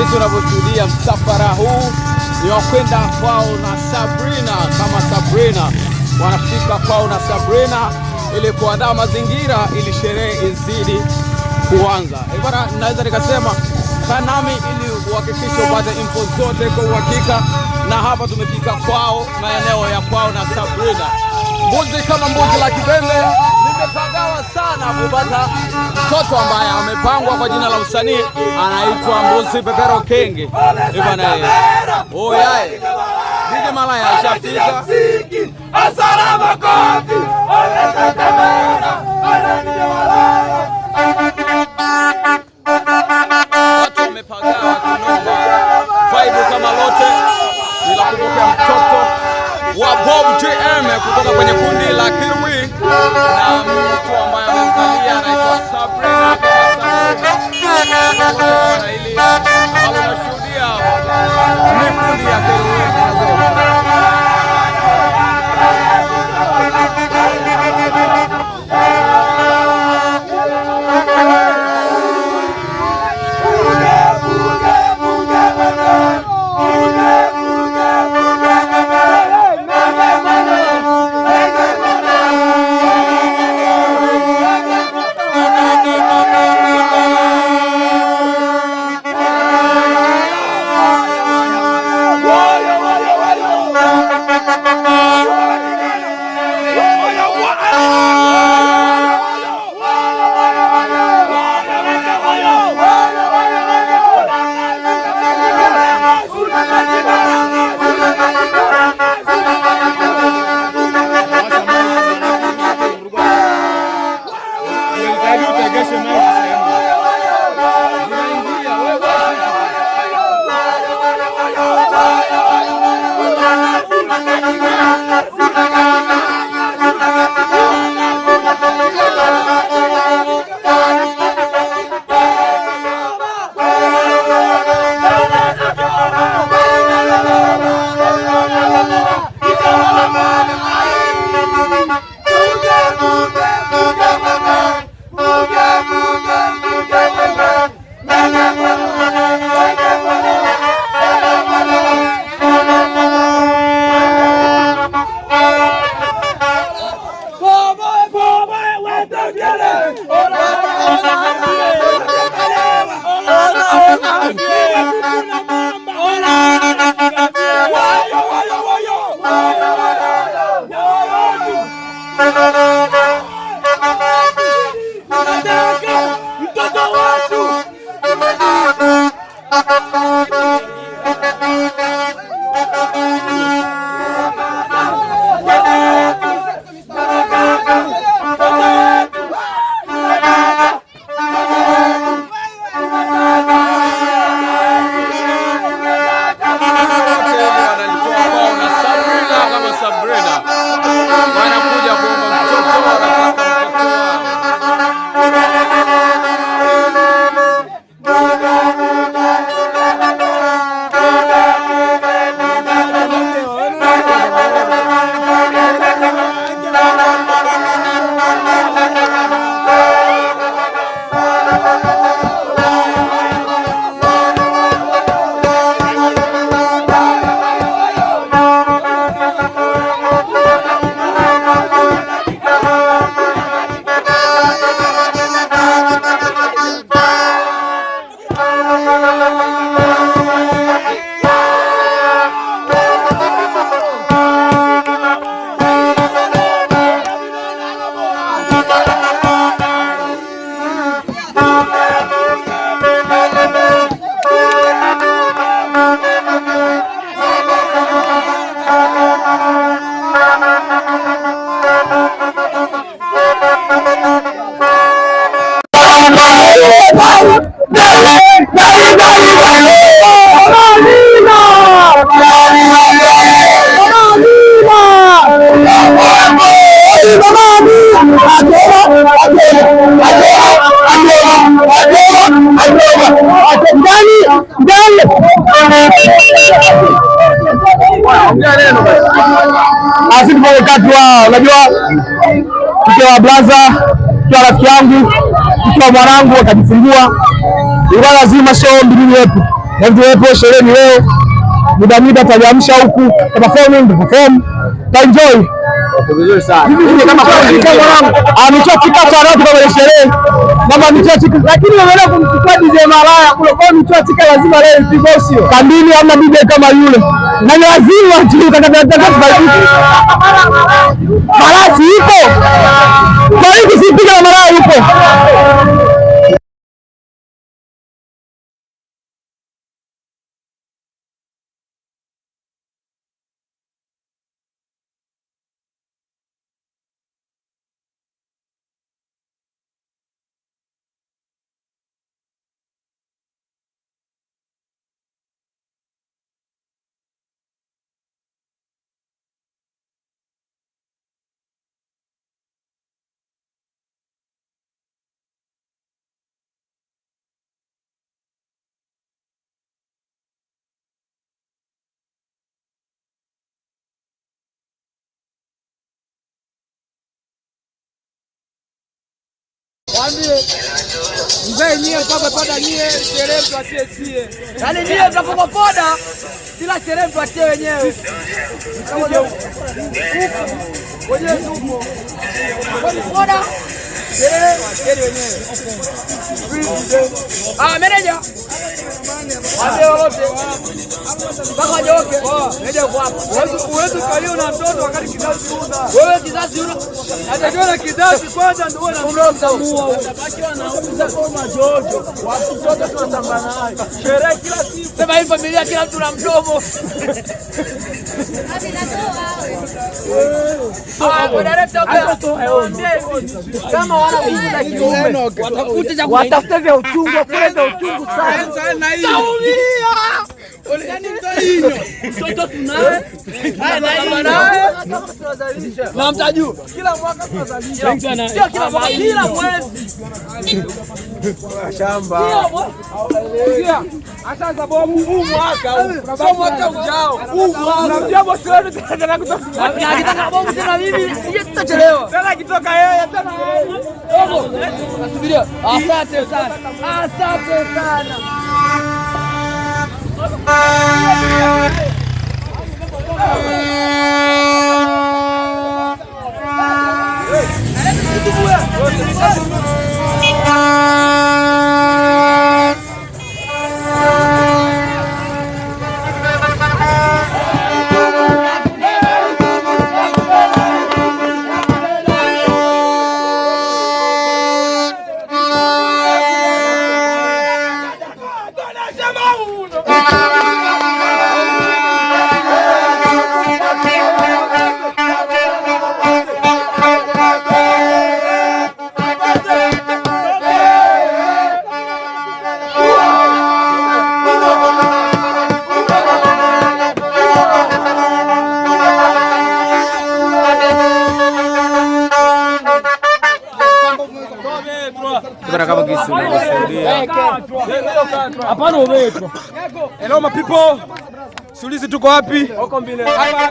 jinsi unavyoshuhudia msafara huu ni wakwenda kwao na Sabrina. Kama Sabrina wanafika kwao na Sabrina ili kuandaa mazingira ili sherehe izidi kuanza. Bwana, naweza nikasema kanami ili uhakikishe upate info zote kwa uhakika. Na hapa tumefika kwao, maeneo ya kwao na Sabrina. Mbuzi kama mbuzi la Kibembe limepagawa sana kupata mtoto ambaye amepangwa kwa jina la usanii anaitwa Mbuzi Pepero Kenge. Bwana oyaye Didi Malaya ashafika. Asalamu kofi. Watu wamepagawa kinoma. Vibe kama lote bila kupokea mtoto wa Bob JM kutoka kwenye kundi la Kirui na mtu ambaye amemkalia anaitwa Sabrina. Na ili unashuhudia ni kundi ya Kirui. Asifu kwa wakati wa unajua tukiwa blaza, tukiwa rafiki yangu, tukiwa mwanangu akajifungua, ilikuwa lazima show mbili yetu. na tuwepo shuleni leo. Muda tajamsha huku perform ta enjoy vizuri sana. Amechachika charoti kama sherehe mama amechachika, lakini wameenda kumchukua DJ Malaya kule kwa mchachika, lazima leo ipigwe sio kambini, ama DJ kama yule na lazima tu Malasi ipo kwa hiyo sipiga na Malaya yupo. Mzee nyie kama pada nyie sherehe tuachie sie. Yaani nyie mtapoka poda bila sherehe tuachie wenyewe. Wenyewe tupo. Kwani poda sherehe tuachie wenyewe. Meneja. Wazee wote. Mpaka joke. Meneja uko hapa. Uwezi kalio na mtoto wakati kizazi una. Wewe kizazi una. Hata kizazi kwanza ndio unamtamua. Utabakiwa na uza kama Jojo. Watu wote tunatamba naye. Sherehe kila siku. Sema hii familia kila mtu na mdomo. Kama wana kuuza kiume watafute cha watafute vya uchungu kule vya uchungu sana. Taumia. Ole ni mtainyo. Mtoto tunaye. Na mtajua kila mwaka tunazalisha. Sio kila mwaka, kila mwezi. Shamba. Ashaanza bomu huu mwaka huu. Sio mwaka ujao. Huu mwaka. Unamjua bosi wetu tena kutoka. Akitaka bomu tena mimi sije tutachelewa. Tena kitoka yeye tena. Dogo. Nasubiria. Asante sana. Asante sana. Hapana uwetu. Hello my people. Sulizi tuko wapi? Huko mbele. Hapa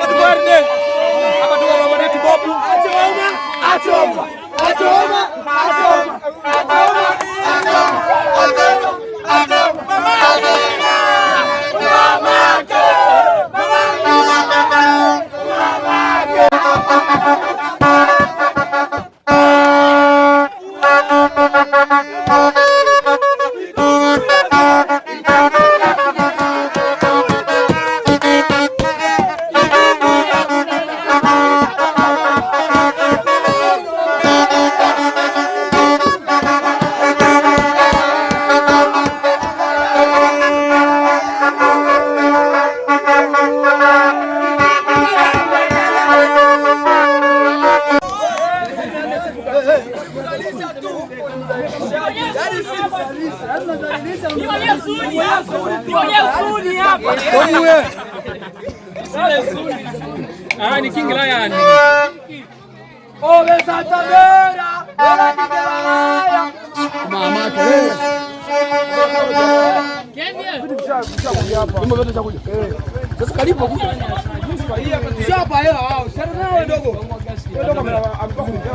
tuko RD. Hapa tuko na wetu Bobu. Achoma. Ni King Lion. Ove Santa Vera, ora di Galaya. Mama kelele. Sasa karibu kuja. Shapa hela wao. Sasa nao ndogo. Ndogo ametoka kuja.